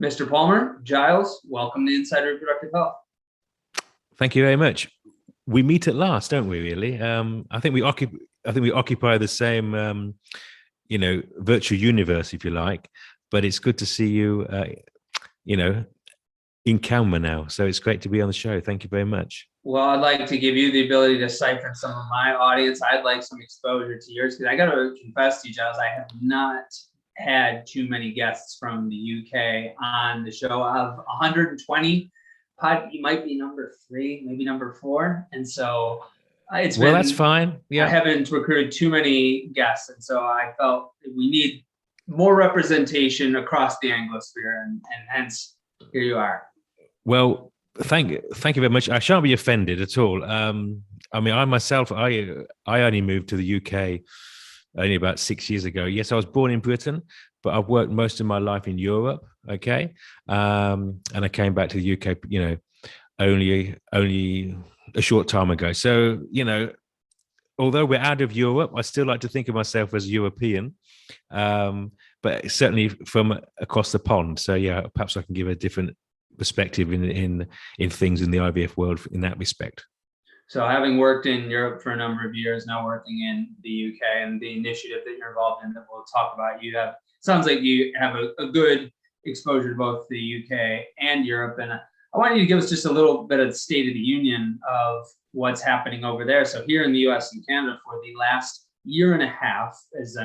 Mr. Palmer, Giles, welcome to Inside Reproductive Health. Thank you very much. We meet at last, don't we? Really, I think we occupy the same, virtual universe, if you like. But it's good to see you, in camera now. So it's great to be on the show. Thank you very much. Well, I'd like to give you the ability to siphon some of my audience. I'd like some exposure to yours because I got to confess to you, Giles, I have not had too many guests from the UK on the show. Of 120, you might be number 3, maybe number 4, and so that's fine. Yeah, I haven't recruited too many guests, and so I felt we need more representation across the Anglosphere, and hence here you are. Well, thank you very much. I shan't be offended at all. I myself, I only moved to the UK only about 6 years ago. Yes, I was born in Britain, but I've worked most of my life in Europe. Okay, and I came back to the UK, only a short time ago. So, although we're out of Europe, I still like to think of myself as European, but certainly from across the pond. So, yeah, perhaps I can give a different perspective in things in the IVF world in that respect. So having worked in Europe for a number of years, now working in the UK and the initiative that you're involved in that we'll talk about, sounds like you have a good exposure to both the UK and Europe. And I want you to give us just a little bit of the state of the union of what's happening over there. So here in the US and Canada for the last year and a half, as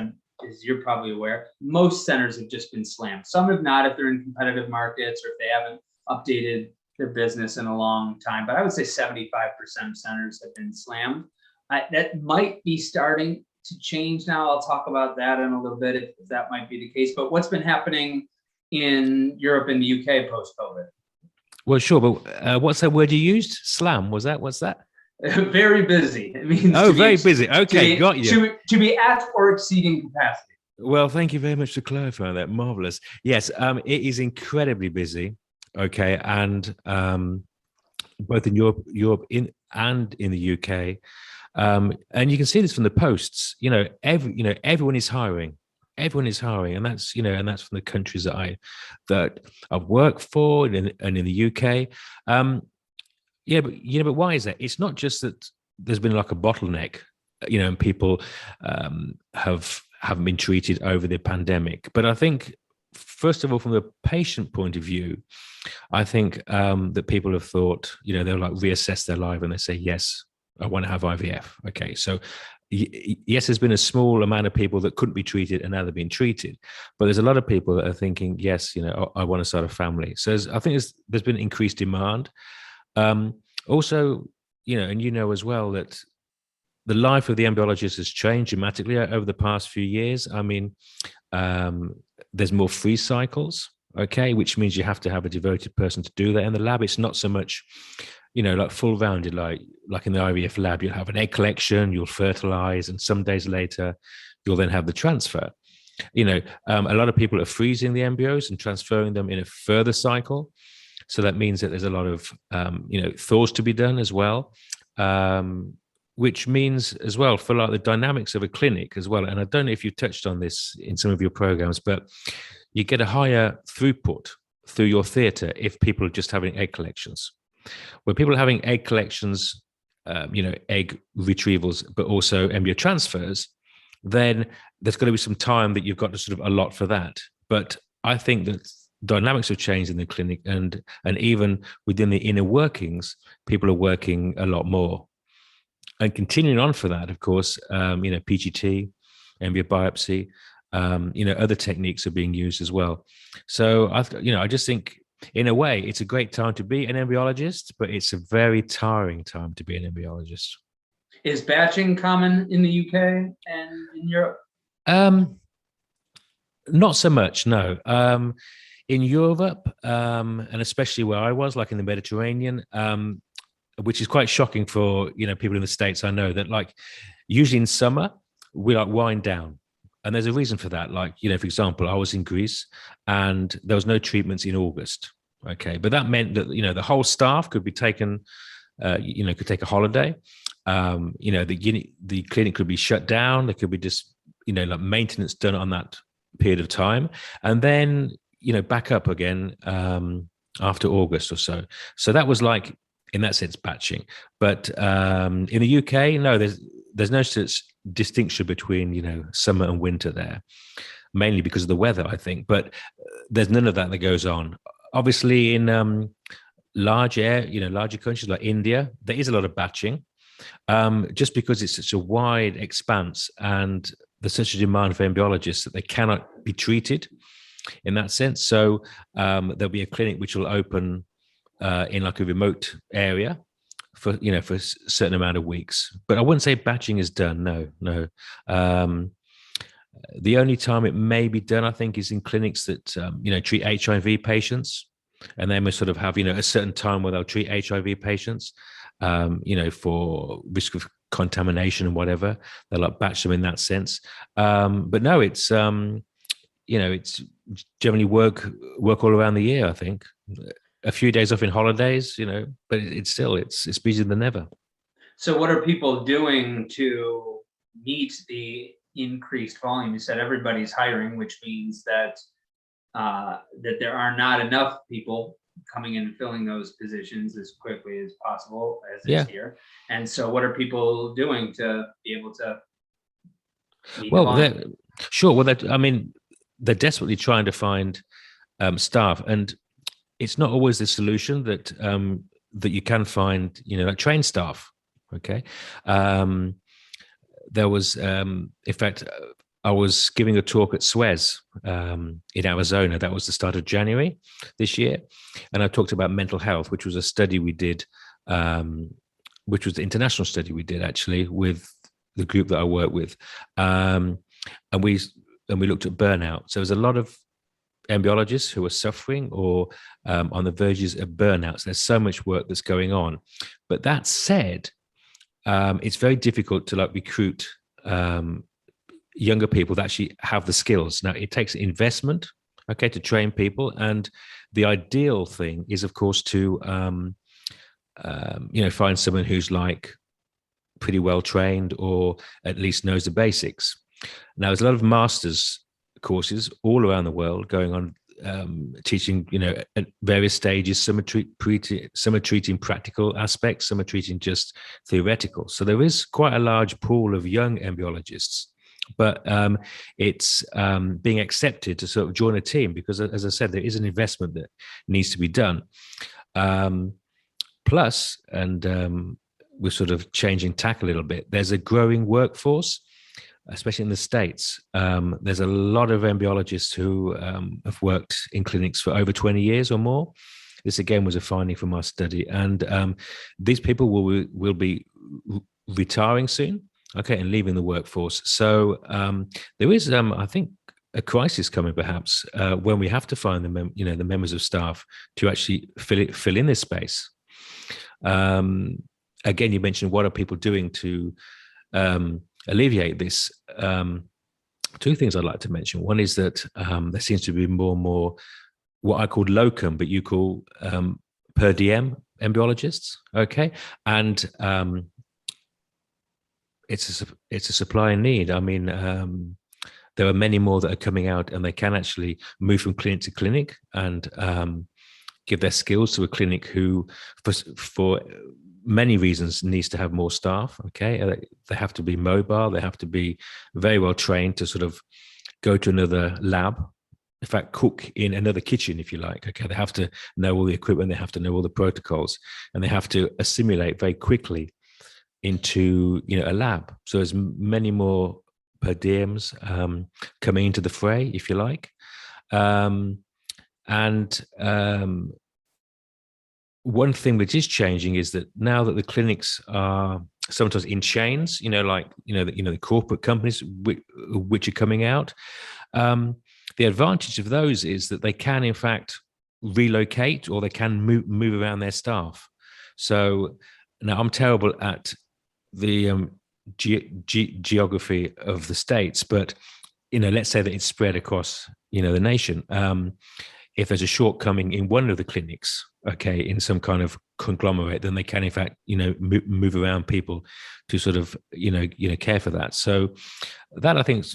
you're probably aware, most centers have just been slammed. Some have not if they're in competitive markets or if they haven't updated their business in a long time, but I would say 75% of centers have been slammed. That might be starting to change now. I'll talk about that in a little bit if that might be the case. But what's been happening in Europe and the UK post-COVID? Well, sure, but what's that word you used? Slam, was that? What's that? Very busy. It means very busy. Okay, got you. To be at or exceeding capacity. Well, thank you very much for clarifying that. Marvelous. Yes, it is incredibly busy. Okay, and both in Europe and in the UK, and you can see this from the posts. Everyone is hiring. Everyone is hiring, and that's that's from the countries that I've worked for and in the UK. But why is that? It's not just that there's been like a bottleneck, and people haven't been treated over the pandemic. But I think, first of all, from the patient point of view, I think that people have thought, they'll like reassess their life and they say, yes, I want to have IVF. Okay, so yes, there's been a small amount of people that couldn't be treated and now they're being treated. But there's a lot of people that are thinking, yes, I want to start a family. So I think there's been increased demand. Also, and as well that the life of the embryologist has changed dramatically over the past few years. I mean, there's more free cycles, okay, which means you have to have a devoted person to do that. In the lab, it's not so much, like full rounded, like in the IVF lab, you'll have an egg collection, you'll fertilize, and some days later, you'll then have the transfer. A lot of people are freezing the embryos and transferring them in a further cycle. So that means that there's a lot of, thaws to be done as well. Which means as well for like the dynamics of a clinic as well. And I don't know if you touched on this in some of your programs, but you get a higher throughput through your theatre if people are just having egg collections. When people are having egg collections, egg retrievals, but also embryo transfers, then there's going to be some time that you've got to sort of allot for that. But I think that dynamics have changed in the clinic, and even within the inner workings, people are working a lot more. And continuing on for that, of course, PGT, embryo biopsy, other techniques are being used as well. So I just think in a way it's a great time to be an embryologist, but it's a very tiring time to be an embryologist. Is batching common in the UK and in Europe? Not so much, no. In Europe, and especially where I was, like in the Mediterranean, which is quite shocking for people in the States. I know that like usually in summer we like wind down, and there's a reason for that. Like for example, I was in Greece and there was no treatments in August. Okay, but that meant that the whole staff could be taken, could take a holiday. The clinic could be shut down. There could be just like maintenance done on that period of time, and then back up again after August or so. So that was like, in that sense, batching. But in the UK, no, there's no such distinction between summer and winter there, mainly because of the weather, I think. But there's none of that goes on. Obviously, in larger countries like India, there is a lot of batching, just because it's such a wide expanse and there's such a demand for embryologists that they cannot be treated in that sense. So there'll be a clinic which will open in like a remote area for a certain amount of weeks. But I wouldn't say batching is done. No. The only time it may be done, I think, is in clinics that treat HIV patients, and they may sort of have a certain time where they'll treat HIV patients, for risk of contamination and whatever. They'll like batch them in that sense. But no, it's it's generally work all around the year. I think a few days off in holidays, but it's busier than ever. So what are people doing to meet the increased volume? You said everybody's hiring, which means that that there are not enough people coming in and filling those positions as quickly as possible as is here. And so what are people doing to be able to meet the volume? Sure. Well, they're desperately trying to find staff, and it's not always the solution that you can find, like trained staff. Okay. There was, in fact, I was giving a talk at Suez in Arizona. That was the start of January this year. And I talked about mental health, which was a study we did, which was the international study we did actually with the group that I work with. And we looked at burnout. So there's a lot of embryologists who are suffering or on the verges of burnouts. There's so much work that's going on. But that said, it's very difficult to recruit younger people that actually have the skills. Now, it takes investment, to train people. And the ideal thing is, of course, to, find someone who's pretty well trained or at least knows the basics. Now, there's a lot of master's courses all around the world going on, teaching, at various stages. Some are treating practical aspects, some are treating just theoretical. So there is quite a large pool of young embryologists, but it's being accepted to sort of join a team because, as I said, there is an investment that needs to be done. Plus, and we're sort of changing tack a little bit, there's a growing workforce, especially in the States. There's a lot of embryologists who have worked in clinics for over 20 years or more. This, again, was a finding from our study. And these people will be retiring soon, and leaving the workforce. So there is, I think, a crisis coming perhaps when we have to find the members of staff to actually fill in this space. Again, you mentioned what are people doing to alleviate this. Two things I'd like to mention. One is that there seems to be more and more what I call locum, but you call per diem embryologists. And it's a supply and need. I mean, there are many more that are coming out, and they can actually move from clinic to clinic and give their skills to a clinic who, for many reasons, needs to have more staff. They have to be mobile. They have to be very well trained to sort of go to another lab, in fact, cook in another kitchen, if you like. They have to know all the equipment. They have to know all the protocols, and they have to assimilate very quickly into a lab. So there's many more per diems coming into the fray, if you like. One thing which is changing is that now that the clinics are sometimes in chains, the corporate companies which are coming out, the advantage of those is that they can, in fact, relocate, or they can move around their staff. So now, I'm terrible at the geography of the States, but let's say that it's spread across the nation. If there's a shortcoming in one of the clinics, in some kind of conglomerate, then they can, in fact, move around people to sort of care for that. So that, I think,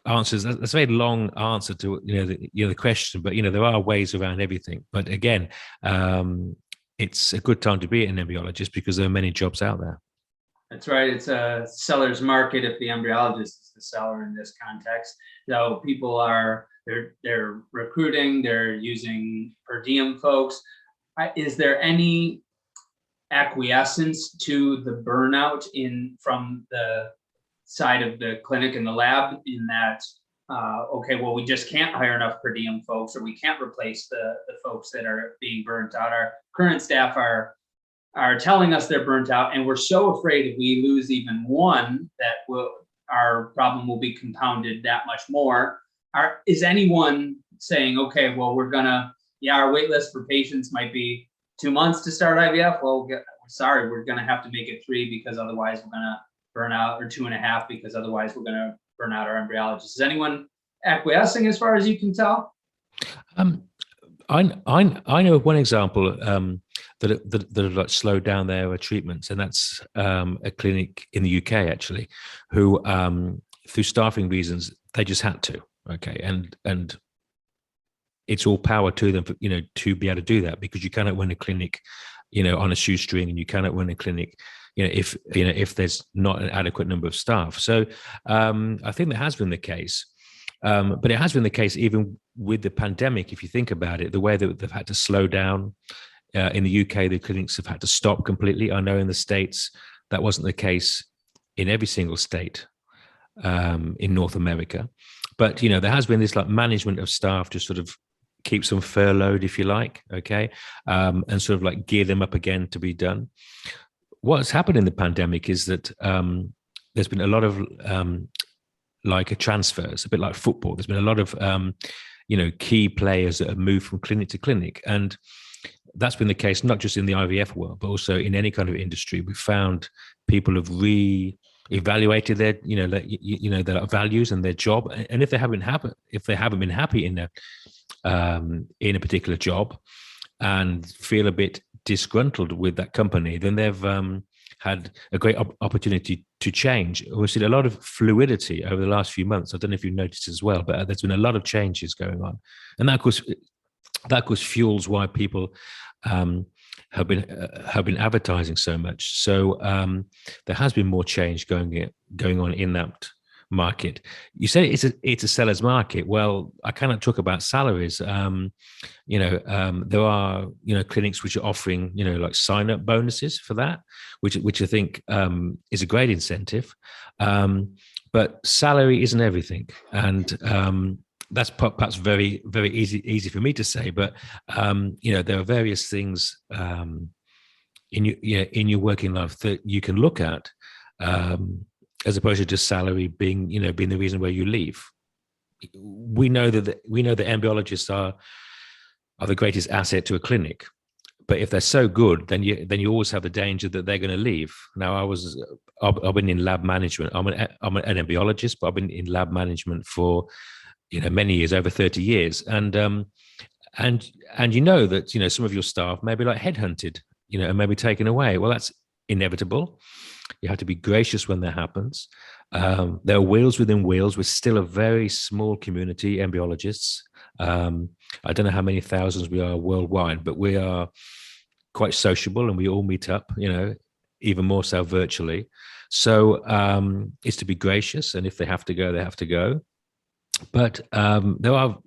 answers. That's a very long answer to the question, but there are ways around everything. But again, it's a good time to be an embryologist because there are many jobs out there. That's right. It's a seller's market if the embryologist is the seller in this context. So people they're recruiting, they're using per diem folks. Is there any acquiescence to the burnout from the side of the clinic and the lab in that, okay, well, we just can't hire enough per diem folks, or we can't replace the folks that are being burnt out. Our current staff are telling us they're burnt out, and we're so afraid if we lose even one that our problem will be compounded that much more. Is anyone saying, okay, well, our wait list for patients might be 2 months to start IVF. Well, sorry, we're going to have to make it 3 because otherwise we're going to burn out, or 2.5 because otherwise we're going to burn out our embryologists. Is anyone acquiescing as far as you can tell? I know of one example that have like slowed down their treatments, and that's a clinic in the UK actually, who through staffing reasons they just had to. Okay, and it's all power to them, to be able to do that, because you cannot run a clinic, on a shoestring, and you cannot run a clinic, if there's not an adequate number of staff. So I think that has been the case. But it has been the case even with the pandemic. If you think about it, the way that they've had to slow down in the UK, the clinics have had to stop completely. I know in the States that wasn't the case in every single state in North America. But there has been this like management of staff to sort of keep them furloughed, if you like, okay, and sort of like gear them up again to be done. What's happened in the pandemic is that there's been a lot of like transfers, a bit like football. There's been a lot of key players that have moved from clinic to clinic, and that's been the case not just in the IVF world, but also in any kind of industry. We found people have re-evaluated their their values and their job, and if they haven't been happy in a particular job and feel a bit disgruntled with that company, then they've had a great opportunity to change. We've seen a lot of fluidity over the last few months. I don't know if you've noticed as well, but there's been a lot of changes going on, and that of course fuels why people have been advertising so much. So there has been more change going on in that market. You say it's a seller's market. Well, I cannot talk about salaries. There are clinics which are offering like sign-up bonuses for that, which I think is a great incentive. But salary isn't everything, and that's perhaps very, very easy for me to say. But there are various things in your working life that you can look at, as opposed to just salary being the reason where you leave. We know that embryologists are the greatest asset to a clinic, but if they're so good, then you always have the danger that they're going to leave. Now, I've been in lab management. I'm an embryologist, but I've been in lab management for many years, over 30 years, and that some of your staff may be like headhunted, and maybe taken away. Well, that's inevitable. You have to be gracious when that happens. There are wheels within wheels. We're still a very small community, embryologists. I don't know how many thousands we are worldwide, but we are quite sociable, and we all meet up, even more so virtually. So it's to be gracious, and if they have to go, they have to go. But there are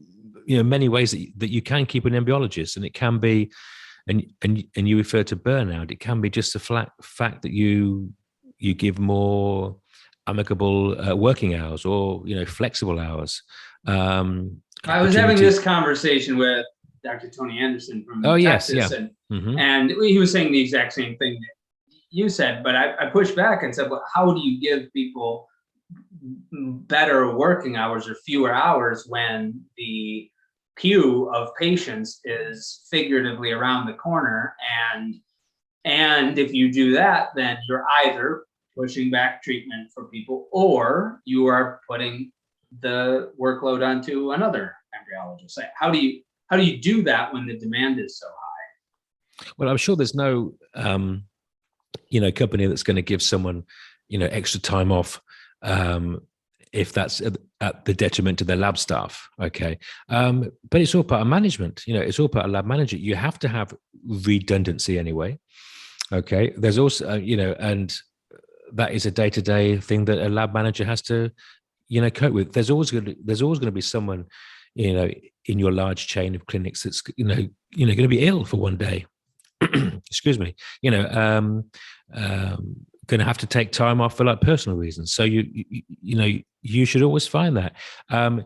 many ways that you can keep an embryologist, and it can be, and you refer to burnout, it can be just the fact that you give more amicable working hours, or flexible hours. I was having this conversation with Dr. Tony Anderson from Texas, yes, yeah. And he was saying the exact same thing that you said, but I pushed back and said, well, how do you give people better working hours or fewer hours when the queue of patients is figuratively around the corner? And if you do that, then you're either pushing back treatment for people, or you are putting the workload onto another embryologist. How do you do that when the demand is so high? Well, I'm sure there's no company that's going to give someone extra time off if that's at the detriment to their lab staff. Okay. But it's all part of management. It's all part of lab management. You have to have redundancy anyway. Okay. There's also, and that is a day-to-day thing that a lab manager has to, cope with. There's always going to be someone, in your large chain of clinics that's, going to be ill for one day. Excuse me. Going to have to take time off for like personal reasons. So you should always find that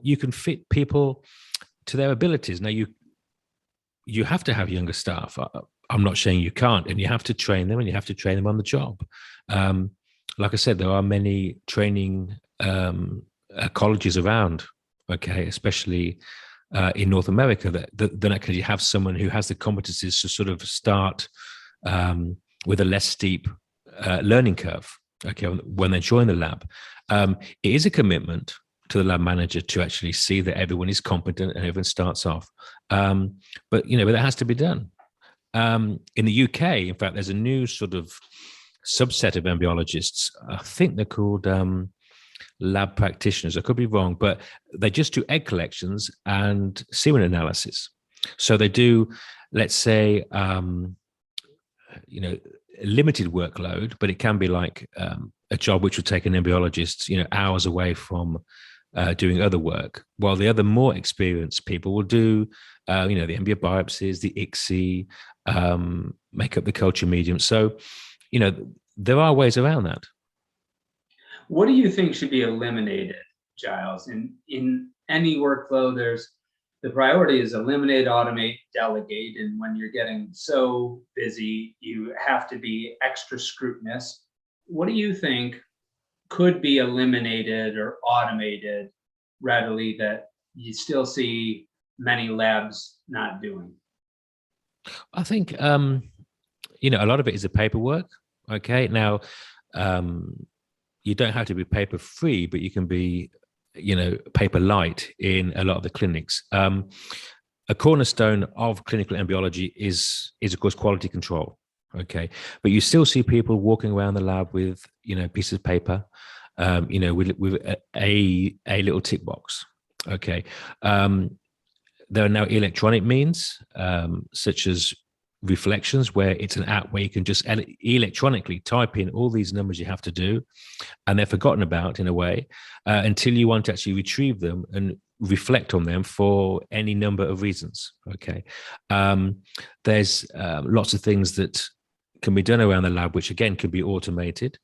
you can fit people to their abilities. Now you have to have younger staff. I'm not saying you can't, and you have to train them, and you have to train them on the job. Like I said, there are many training colleges around. Okay, especially in North America, that actually have someone who has the competencies to sort of start with a less steep learning curve. Okay, when they join the lab, it is a commitment to the lab manager to actually see that everyone is competent and everyone starts off. But that has to be done. In the UK, in fact, there's a new sort of subset of embryologists. I think they're called lab practitioners. I could be wrong, but they just do egg collections and semen analysis. So they do, let's say, limited workload, but it can be like a job which would take an embryologist, hours away from doing other work, while the other more experienced people will do, the embryo biopsies, the ICSI, make up the culture medium. So, there are ways around that. What do you think should be eliminated, Giles? In any workflow, the priority is eliminate, automate, delegate. And when you're getting so busy, you have to be extra scrutinous. What do you think could be eliminated or automated readily that you still see many labs not doing? I think, a lot of it is the paperwork. Okay. Now, you don't have to be paper free, but you can be, paper light in a lot of the clinics. A cornerstone of clinical embryology is of course quality control. Okay, but you still see people walking around the lab with pieces of paper, with a little tick box. Okay, there are now electronic means such as reflections, where it's an app where you can just electronically type in all these numbers you have to do, and they're forgotten about in a way until you want to actually retrieve them and reflect on them for any number of reasons. Okay, there's lots of things that can be done around the lab, which again can be automated.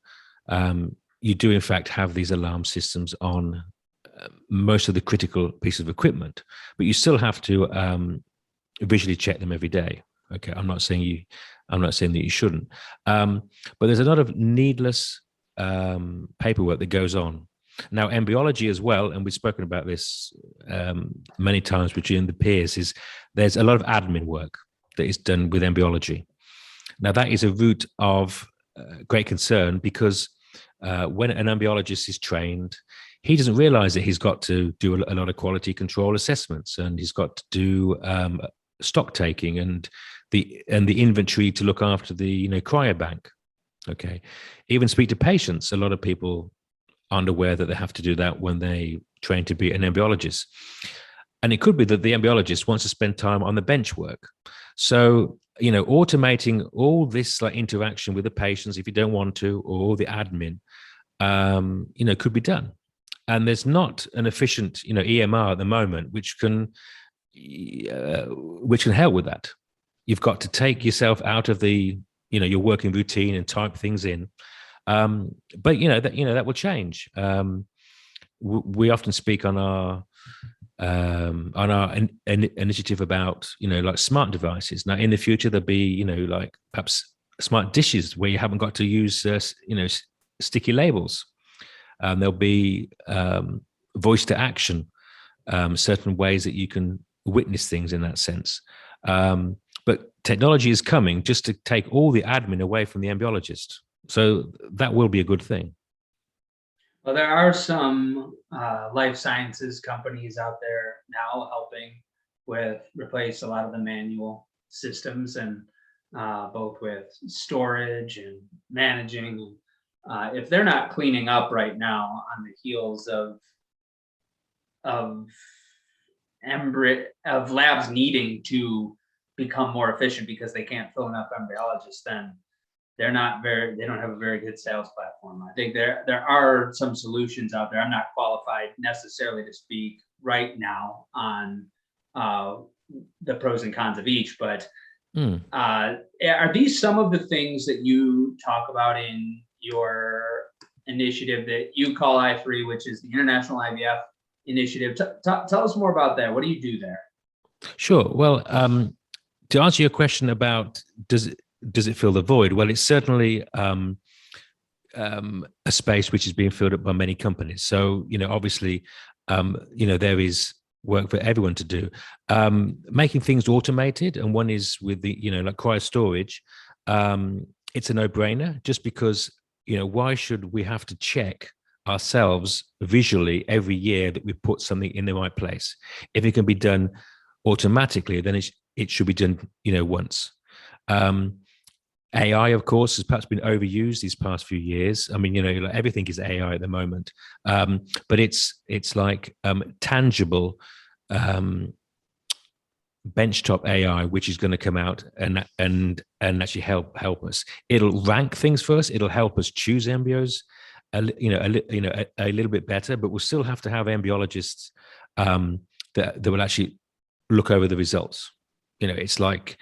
You do in fact have these alarm systems on most of the critical pieces of equipment, but you still have to visually check them every day. Okay, I'm not saying that you shouldn't, but there's a lot of needless paperwork that goes on. Now, embryology as well, and we've spoken about this many times between the peers, is there's a lot of admin work that is done with embryology. Now, that is a root of great concern, because when an embryologist is trained, he doesn't realize that he's got to do a lot of quality control assessments, and he's got to do stock taking and the inventory to look after the cryobank. Okay, even speak to patients. A lot of people aren't aware that they have to do that when they train to be an embryologist, and it could be that the embryologist wants to spend time on the bench work. So automating all this like interaction with the patients, if you don't want to, or all the admin, could be done. And there's not an efficient EMR at the moment which can help with that. You've got to take yourself out of the your working routine and type things in, but that will change. We often speak on our initiative about like smart devices. Now in the future there'll be like perhaps smart dishes where you haven't got to use sticky labels. There'll be voice to action, certain ways that you can witness things in that sense. But technology is coming just to take all the admin away from the embryologist. So that will be a good thing. Well, there are some life sciences companies out there now helping with replace a lot of the manual systems, and both with storage and managing if they're not cleaning up right now on the heels of of labs needing to become more efficient because they can't fill enough embryologists, then they don't have a very good sales platform. I think there are some solutions out there. I'm not qualified necessarily to speak right now on the pros and cons of each, but are these some of the things that you talk about in your initiative that you call I3, which is the International IVF Initiative? Tell us more about that. What do you do there? Sure. Well, to answer your question about does it fill the void? Well, it's certainly a space which is being filled up by many companies. So, obviously, there is work for everyone to do. Making things automated, and one is with the, like cryo storage. It's a no-brainer, just because, why should we have to check ourselves visually every year that we put something in the right place? If it can be done automatically, then it should be done, once. AI, of course, has perhaps been overused these past few years. I mean, like everything is AI at the moment, but it's like tangible benchtop AI, which is going to come out and actually help us. It'll rank things for us. It'll help us choose embryos, a little bit better, but we'll still have to have embryologists that will actually look over the results. It's like,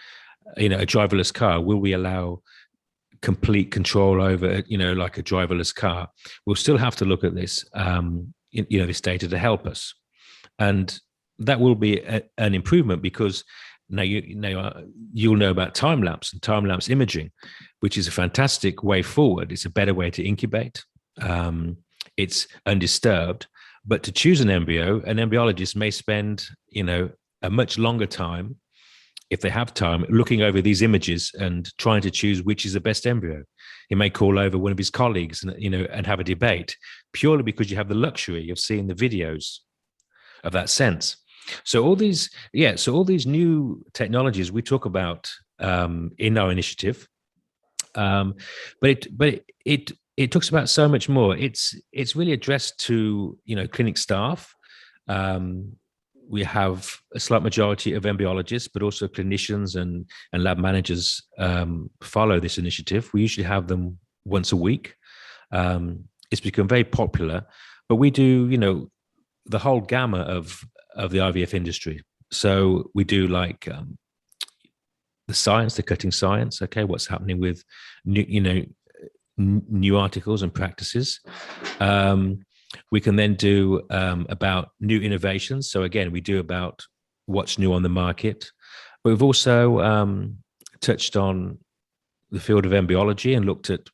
a driverless car. Will we allow complete control over, like a driverless car? We'll still have to look at this, this data to help us. And that will be an improvement, because now you'll know about time lapse and time lapse imaging, which is a fantastic way forward. It's a better way to incubate. It's undisturbed. But to choose an embryo, an embryologist may spend, a much longer time, if they have time, looking over these images and trying to choose which is the best embryo. He may call over one of his colleagues and have a debate, purely because you have the luxury of seeing the videos of that sense. So all these new technologies we talk about in our initiative, but it talks about so much more. It's really addressed to clinic staff. We have a slight majority of embryologists, but also clinicians and lab managers follow this initiative. We usually have them once a week. It's become very popular, but we do, the whole gamut of the IVF industry. So we do like the science, the cutting science. Okay, what's happening with new articles and practices. We can then do about new innovations. So again, we do about what's new on the market. But we've also touched on the field of embryology and looked at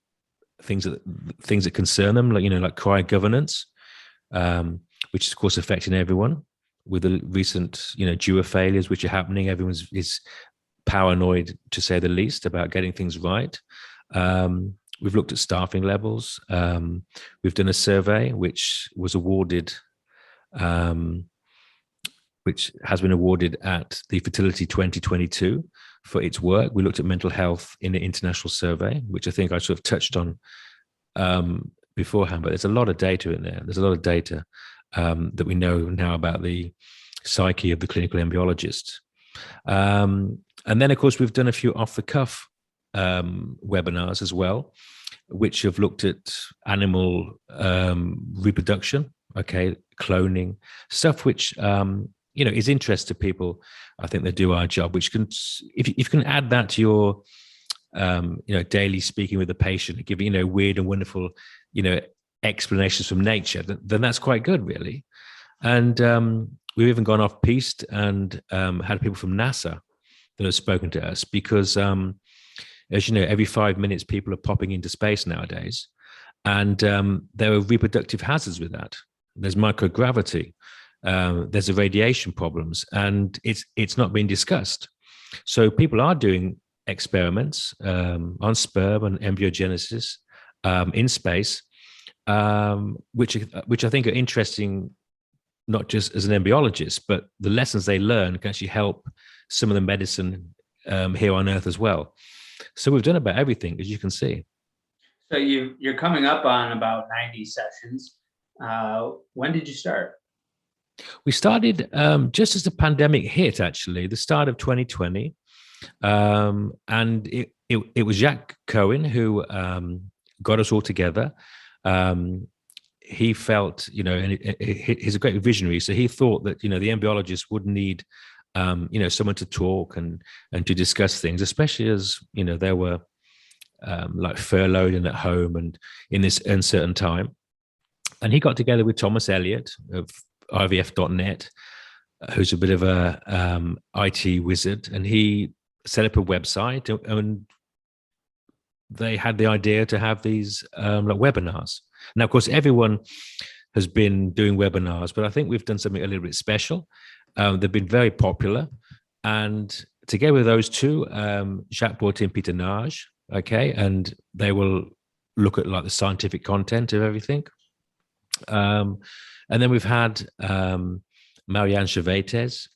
things that concern them, like cryo governance, which is of course affecting everyone with the recent dewar failures which are happening. Everyone is paranoid, to say the least, about getting things right. We've looked at staffing levels. We've done a survey which was awarded, which has been awarded at the Fertility 2022 for its work. We looked at mental health in the international survey, which I think I sort of touched on beforehand, but there's a lot of data in there. There's a lot of data that we know now about the psyche of the clinical embryologist. And then, of course, we've done a few off-the-cuff webinars as well, which have looked at animal reproduction, cloning, stuff which is interest to people. I think they do our job, which can, if you can add that to your daily speaking with the patient, give weird and wonderful explanations from nature, then that's quite good, really. And we've even gone off piste and had people from NASA that have spoken to us, because as you know, every 5 minutes people are popping into space nowadays, and there are reproductive hazards with that. There's microgravity, there's the radiation problems, and it's not being discussed. So people are doing experiments on sperm and embryogenesis in space, which I think are interesting, not just as an embryologist, but the lessons they learn can actually help some of the medicine here on Earth as well. So we've done about everything, as you can see. So you're coming up on about 90 sessions. When did you start? We started just as the pandemic hit, actually, the start of 2020. And it was Jack Cohen who got us all together. He felt, and he's a great visionary. So he thought that, the embryologists would need, someone to talk and to discuss things, especially as, there were like furloughed and at home and in this uncertain time. And he got together with Thomas Elliott of IVF.net, who's a bit of a IT wizard, and he set up a website, and they had the idea to have these like webinars. Now, of course, everyone has been doing webinars, but I think we've done something a little bit special. They've been very popular, and together with those two, Jacques brought in Peter Nage, okay, and they will look at like the scientific content of everything. And then we've had Marianne Chevetes,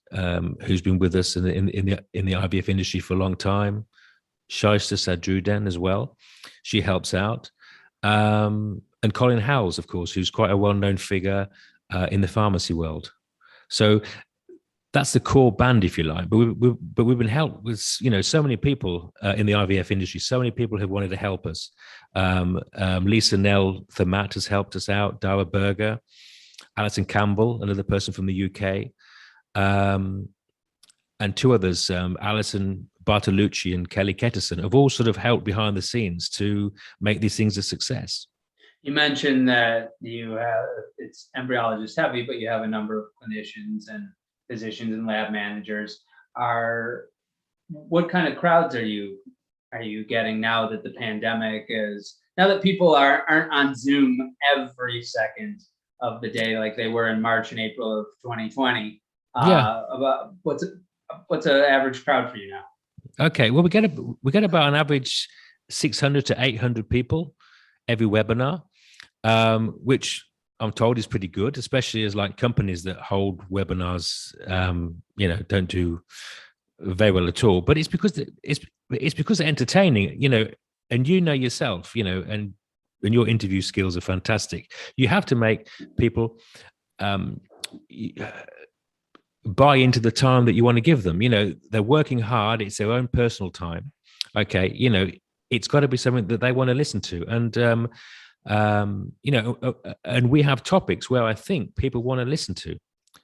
who's been with us in the IVF industry for a long time. Shaista Sadruden as well. She helps out. And Colin Howells, of course, who's quite a well-known figure in the pharmacy world. So that's the core band, if you like. But we've been helped with, so many people in the IVF industry. So many people have wanted to help us. Lisa Nell Thermat has helped us out. Dara Berger, Alison Campbell, another person from the UK, and two others, Alison Bartolucci and Kelly Ketterson, have all sort of helped behind the scenes to make these things a success. You mentioned that it's embryologist heavy, but you have a number of clinicians and physicians and lab managers. What kind of crowds are you getting now that the pandemic now that people aren't on Zoom every second of the day like they were in March and April of 2020? About what's an average crowd for you now? Okay, well, we get about an average 600 to 800 people every webinar, which I'm told is pretty good, especially as like companies that hold webinars, don't do very well at all. But it's because they're entertaining, and yourself, and your interview skills are fantastic. You have to make people buy into the time that you want to give them. They're working hard. It's their own personal time. Okay. It's got to be something that they want to listen to. And, and we have topics where I think people want to listen to,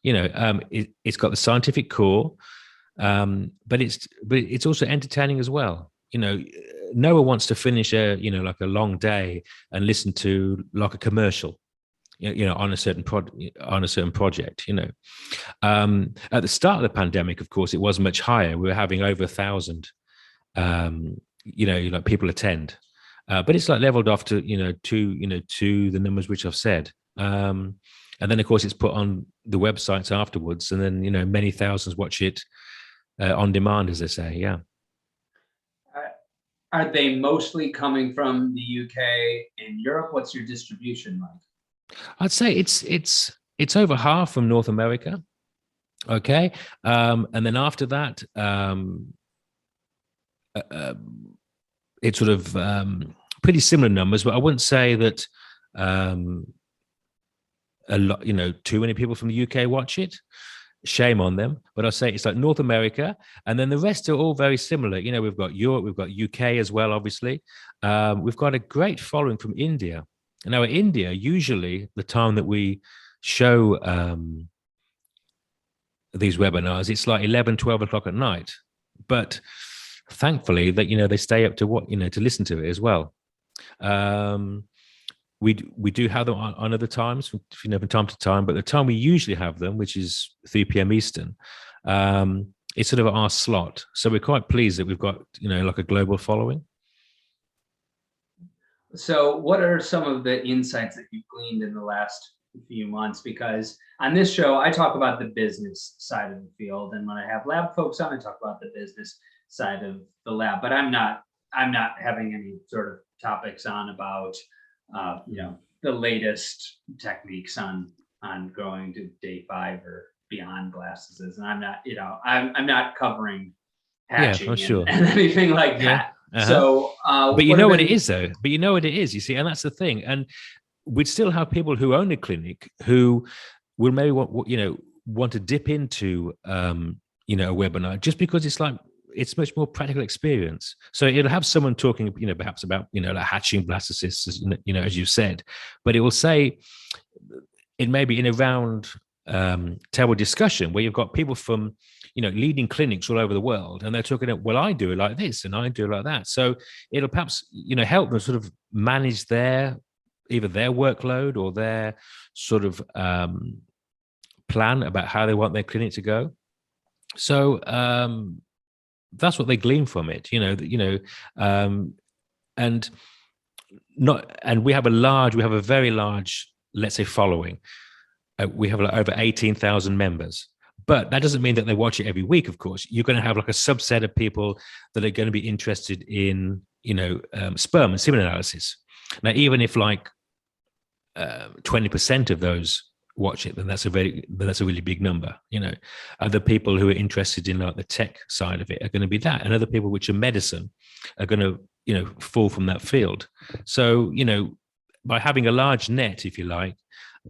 it's got the scientific core, but it's also entertaining as well. No one wants to finish like a long day and listen to like a commercial, on a certain project. At the start of the pandemic, of course, it was much higher. We were having over 1,000, like people attend, but it's like leveled off to to the numbers which I've said. And then, of course, it's put on the websites afterwards, and then many thousands watch it on demand, as they say. Yeah. Are they mostly coming from the UK and Europe? What's your distribution like? I'd say it's over half from North America. Okay. And then after that, it's sort of pretty similar numbers, but I wouldn't say that a lot, too many people from the UK watch it. Shame on them, but I'll say it's like North America, and then the rest are all very similar. We've got Europe, we've got UK as well, obviously. We've got a great following from India. And now in India, usually the time that we show these webinars, it's like 11, 12 o'clock at night. But thankfully that, they stay up to to listen to it as well. We do have them on other times, from time to time, but the time we usually have them, which is 3 p.m. Eastern, it's sort of our slot. So we're quite pleased that we've got, like a global following. So what are some of the insights that you've gleaned in the last few months? Because on this show, I talk about the business side of the field. And when I have lab folks on, I talk about the business side of the lab, but I'm not having any sort of topics on about, the latest techniques on growing to day 5 or beyond blastocysts. And I'm not, I'm not covering hatching and anything like that. So, but you know what it is, though. But you know what it is, you see, and that's the thing. And we'd still have people who own a clinic who will maybe want to dip into a webinar just because it's much more practical experience. So it'll have someone talking, perhaps about like hatching blastocysts, as you said, but it will say it may be in a round table discussion where you've got people from leading clinics all over the world, and they're talking about, well, I do it like this and I do it like that. So it'll perhaps help them sort of manage either their workload or their sort of plan about how they want their clinic to go. So that's what they glean from it, and we have a very large, let's say, following. We have over 18,000 members, but that doesn't mean that they watch it every week. Of course, you're going to have like a subset of people that are going to be interested in, sperm and semen analysis. Now, even if 20% of those watch it, then that's a really big number. Other people who are interested in the tech side of it are going to be that, and other people which are medicine are going to fall from that field. So by having a large net, if you like,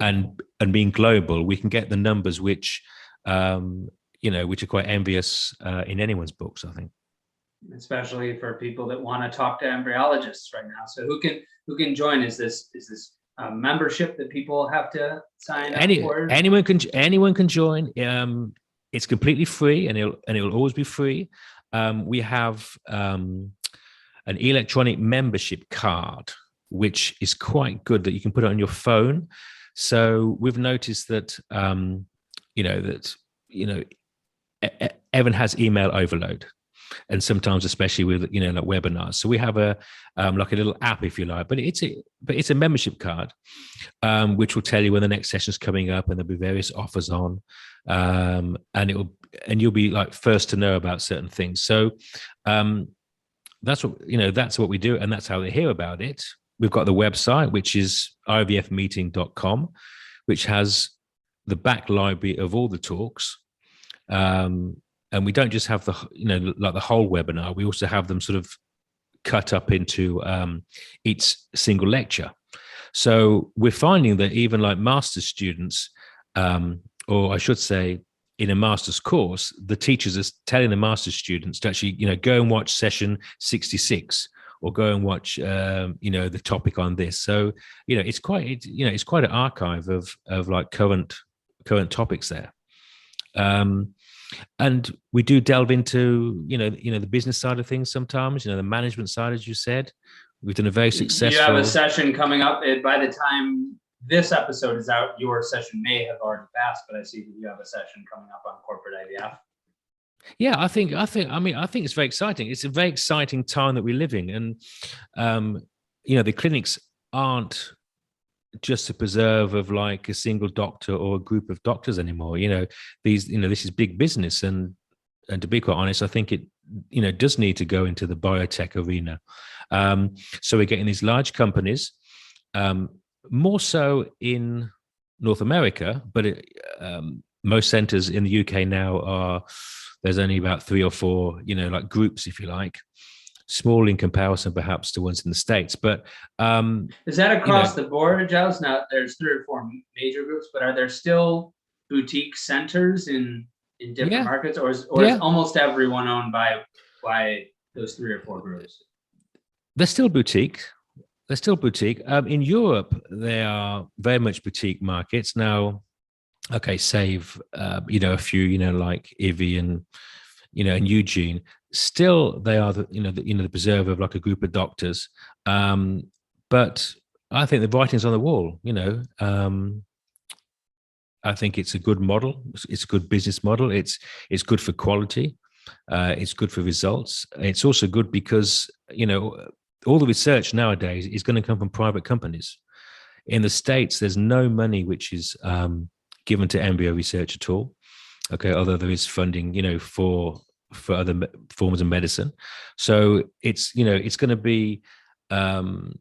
and being global, we can get the numbers which which are quite envious in anyone's books, I think. Especially for people that want to talk to embryologists right now. So who can join? Is this membership that people have to sign up for? Anyone can join. It's completely free, and it'll always be free. We have an electronic membership card, which is quite good, that you can put it on your phone. So we've noticed that Evan has email overload, and sometimes, especially with like webinars. So we have a like a little app, if you like, but it's a membership card, which will tell you when the next session is coming up, and there'll be various offers on, and you'll be like first to know about certain things. So that's what we do, and that's how they hear about it. We've got the website, which is ivfmeeting.com, which has the back library of all the talks. And we don't just have the whole webinar. We also have them sort of cut up into each single lecture. So we're finding that even like master's students, or I should say, in a master's course, the teachers are telling the master's students to actually, go and watch session 66, or go and watch, the topic on this. So, it's quite an archive of like current topics there. And we do delve into, the business side of things sometimes, the management side, as you said. We've done a very successful. You have a session coming up. By the time this episode is out, your session may have already passed, but I see that you have a session coming up on corporate IVF. Yeah, I think it's very exciting. It's a very exciting time that we're living, and the clinics aren't just a preserve of like a single doctor or a group of doctors anymore. This is big business, and to be quite honest, I think it does need to go into the biotech arena. So we're getting these large companies, more so in North America, but most centers in the UK now there's only about 3 or 4, like groups, if you like, small in comparison perhaps to ones in the States. But is that across the board, Giles? Now there's 3 or 4 major groups, but are there still boutique centers in different markets, or is almost everyone owned by those 3 or 4 groups? They're still boutique. In Europe, they are very much boutique markets now. Okay, save a few, like Ivy and and Eugene. Still, they are the preserve of like a group of doctors. But I think the writing's on the wall. I think it's a good model. It's a good business model. It's good for quality. It's good for results. It's also good because all the research nowadays is going to come from private companies. In the States, there's no money which is given to embryo research at all. Okay, although there is funding, for other forms of medicine. So it's going to be the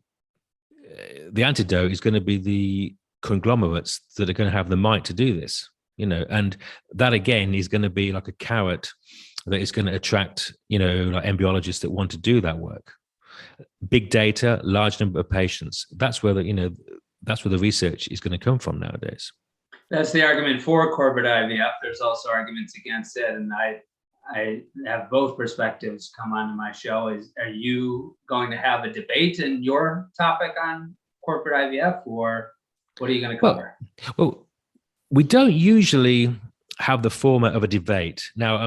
antidote is going to be the conglomerates that are going to have the might to do this. And that again is going to be like a carrot that it's going to attract, like embryologists that want to do that work. Big data, large number of patients. That's where the research is going to come from nowadays. That's the argument for corporate IVF. There's also arguments against it, and I have both perspectives come onto my show. Are you going to have a debate in your topic on corporate IVF, or what are you going to cover? Well, we don't usually have the format of a debate. Now,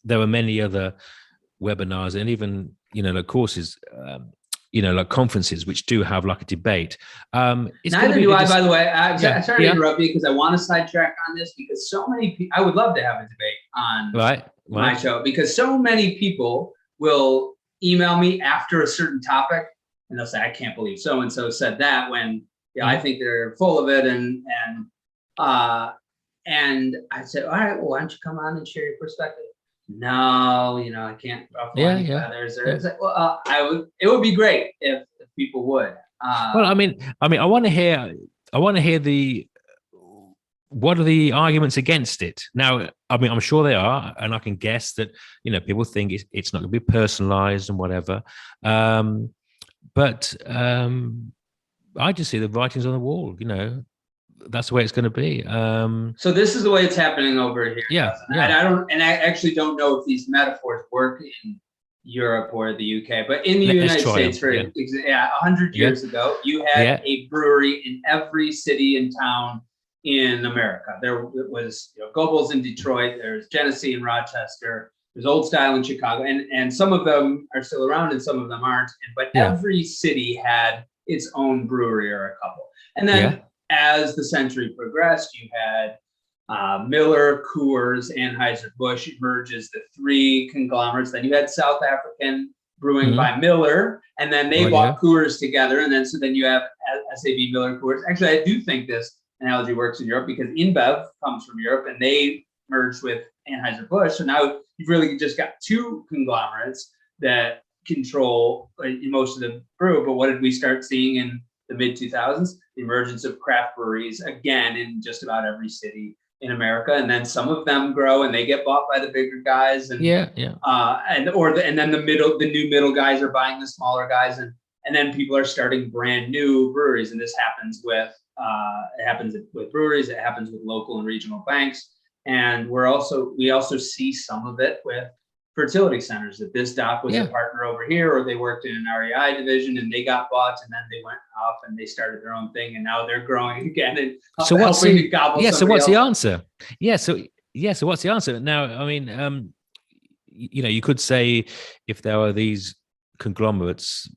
there are many other webinars and even, like courses, like conferences, which do have like a debate. Neither do I, by the way. I'm sorry to interrupt you because I want to sidetrack on this, because so many people, I would love to have a debate on my show, because so many people will email me after a certain topic and they'll say, I can't believe so-and-so said that, when I think they're full of it. And I said, all right, well, why don't you come on and share your perspective? No, I can't ruffle any feathers. Well, it would be great if people would. Well, I want to hear what are the arguments against it? Now, I'm sure they are, and I can guess that, people think it's not going to be personalized and whatever. But I just see the writings on the wall, that's the way it's going to be. So this is the way it's happening over here. Yeah. And I actually don't know if these metaphors work in Europe or the UK, but in the United States, 100 years ago, you had a brewery in every city and town in America. There was Goebbels in Detroit, there's Genesee in Rochester, there's Old Style in Chicago, and some of them are still around and some of them aren't. But every city had its own brewery or a couple. And then as the century progressed, you had Miller, Coors, Anheuser-Busch emerges, the three conglomerates. Then you had South African brewing by Miller, and then they bought Coors together. And then you have SAB, Miller, Coors. Actually, I do think this analogy works in Europe, because InBev comes from Europe and they merged with Anheuser-Busch. So now you've really just got two conglomerates that control most of the brew. But what did we start seeing in the mid 2000s? The emergence of craft breweries again in just about every city in America, and then some of them grow and they get bought by the bigger guys, and and then the new middle guys are buying the smaller guys, and then people are starting brand new breweries. And this happens with breweries, it happens with local and regional banks, and we also see some of it with fertility centers, that this doc was a partner over here, or they worked in an REI division and they got bought, and then they went off and they started their own thing, and now they're growing again. And so what's the answer? So what's the answer? Now, you could say, if there are these conglomerates,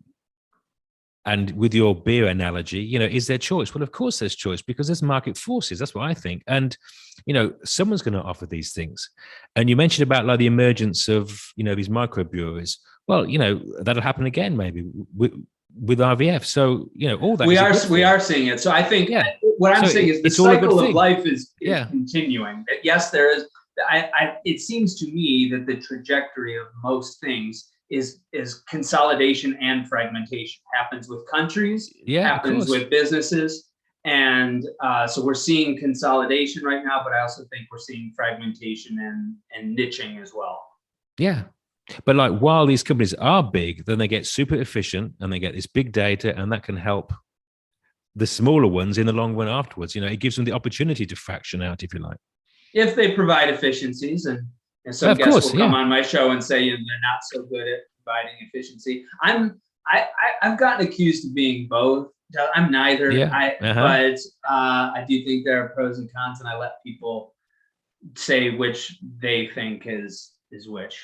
and with your beer analogy, is there choice? Well, of course there's choice, because there's market forces. That's what I think. And, someone's going to offer these things. And you mentioned about like the emergence of, these microbreweries. Well, that'll happen again, maybe with IVF. So, all that. We are seeing it. So I think what I'm saying is the cycle of life is continuing. Yes, there is. It seems to me that the trajectory of most things is consolidation and fragmentation. Happens with countries, happens with businesses. And so we're seeing consolidation right now, but I also think we're seeing fragmentation and niching as well. Yeah. But like, while these companies are big, then they get super efficient and they get this big data, and that can help the smaller ones in the long run afterwards. It gives them the opportunity to fraction out, if you like. If they provide efficiencies, and some guests will come on my show and say they're not so good at providing efficiency. I've gotten accused of being both. I'm neither. But I do think there are pros and cons, and I let people say which they think is which.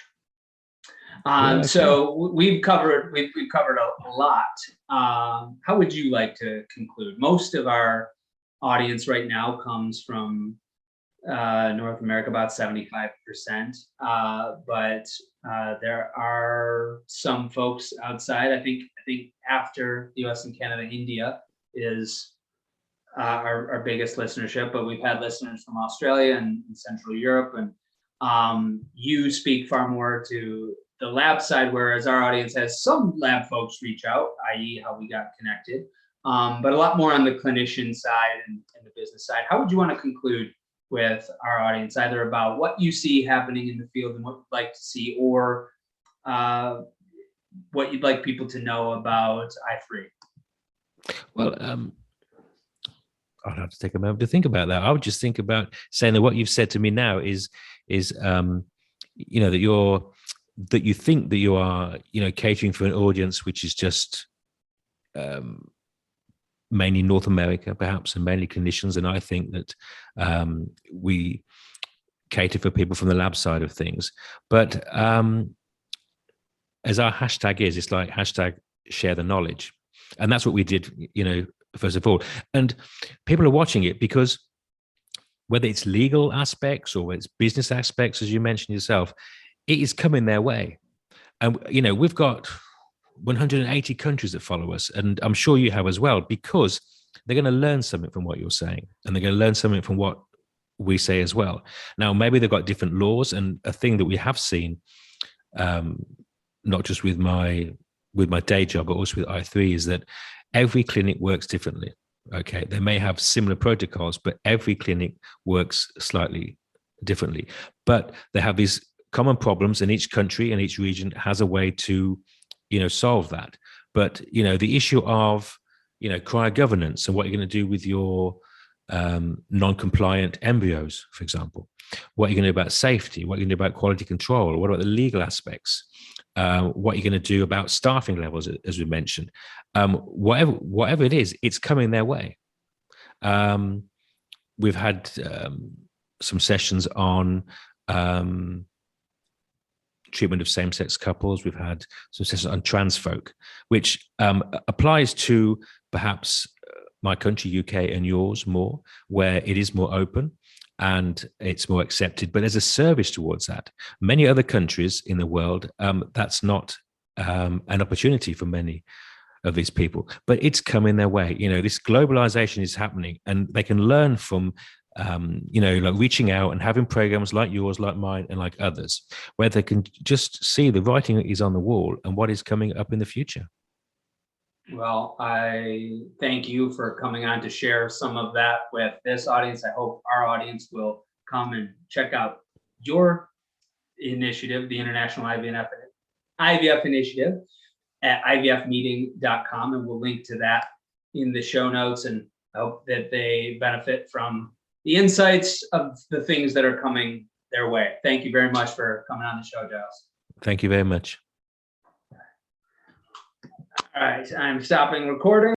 So we've covered a lot. How would you like to conclude? Most of our audience right now comes from North America, about 75%. But there are some folks outside. I think after the US and Canada, India is our biggest listenership, but we've had listeners from Australia and Central Europe. And you speak far more to the lab side, whereas our audience has some lab folks reach out, i.e. how we got connected, but a lot more on the clinician side and the business side. How would you want to conclude with our audience, either about what you see happening in the field and what you'd like to see, or what you'd like people to know about I3. Well, I'd have to take a moment to think about that. I would just think about saying that what you've said to me now is you know, that you think that you are, you know, catering for an audience which is just mainly North America, perhaps, and mainly clinicians. And I think that we cater for people from the lab side of things. But as our hashtag is, it's like hashtag share the knowledge. And that's what we did, you know, first of all. And people are watching it because whether it's legal aspects or it's business aspects, as you mentioned yourself, it is coming their way. And, you know, we've got 180 countries that follow us, and I'm sure you have as well, because they're going to learn something from what you're saying, and they're going to learn something from what we say as well. Now, maybe they've got different laws, and a thing that we have seen, not just with my day job, but also with I3, is that every clinic works differently. Okay, they may have similar protocols, but every clinic works slightly differently. But they have these common problems, and each country and each region has a way to, you know, solve that. But, you know, the issue of, you know, cryogovernance and what you're going to do with your non-compliant embryos, for example, what you're going to do about safety, what you're going to do about quality control, what about the legal aspects, what you're going to do about staffing levels, as we mentioned, whatever it is, it's coming their way. We've had some sessions on treatment of same-sex couples. We've had some sessions on trans folk, which applies to perhaps my country, UK, and yours more, where it is more open and it's more accepted, but there's a service towards that. Many other countries in the world, that's not an opportunity for many of these people, but it's coming their way. You know, this globalization is happening, and they can learn from you know, like reaching out and having programs like yours, like mine, and like others, where they can just see the writing is on the wall and what is coming up in the future. Well, I thank you for coming on to share some of that with this audience. I hope our audience will come and check out your initiative, the International IVF Initiative, at ivfmeeting.com, and we'll link to that in the show notes. And I hope that they benefit from the insights of the things that are coming their way. Thank you very much for coming on the show, Giles. Thank you very much. All right, I'm stopping recording.